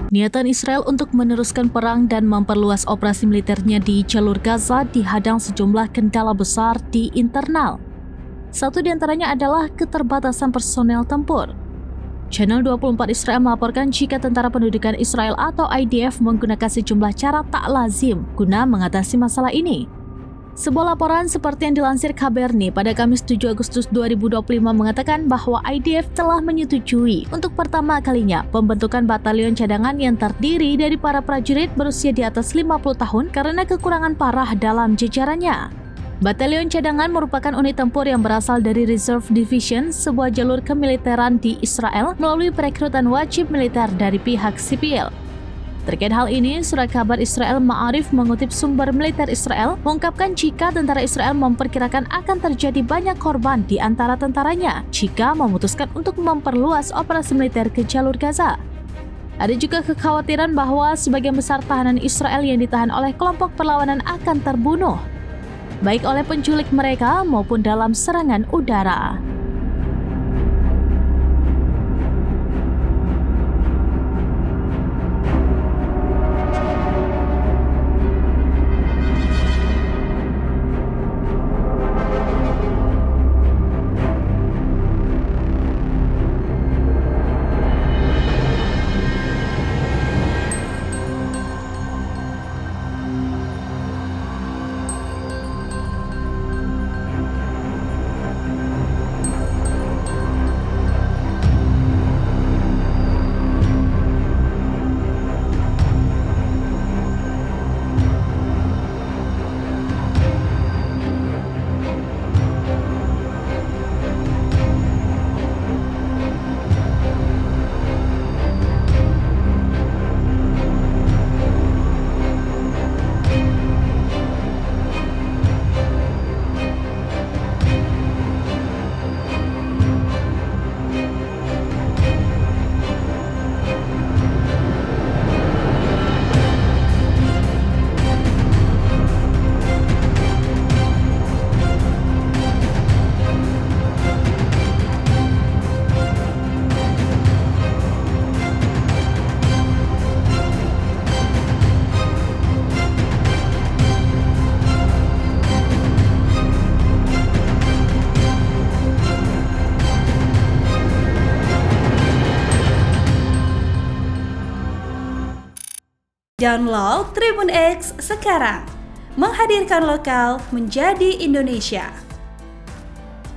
Niatan Israel untuk meneruskan perang dan memperluas operasi militernya di jalur Gaza dihadang sejumlah kendala besar di internal. Satu di antaranya adalah keterbatasan personel tempur. Channel 24 Israel melaporkan jika Tentara Pendudukan Israel atau IDF menggunakan sejumlah cara tak lazim guna mengatasi masalah ini. Sebuah laporan seperti yang dilansir KBRNI pada Kamis 7 Agustus 2025 mengatakan bahwa IDF telah menyetujui untuk pertama kalinya pembentukan batalion cadangan yang terdiri dari para prajurit berusia di atas 50 tahun karena kekurangan parah dalam jajarannya. Batalion cadangan merupakan unit tempur yang berasal dari Reserve Division, sebuah jalur kemiliteran di Israel melalui perekrutan wajib militer dari pihak sipil. Terkait hal ini, surat kabar Israel Ma'arif mengutip sumber militer Israel mengungkapkan jika tentara Israel memperkirakan akan terjadi banyak korban di antara tentaranya jika memutuskan untuk memperluas operasi militer ke jalur Gaza. Ada juga kekhawatiran bahwa sebagian besar tahanan Israel yang ditahan oleh kelompok perlawanan akan terbunuh, baik oleh penculik mereka maupun dalam serangan udara. Download Tribun X sekarang, menghadirkan lokal menjadi Indonesia.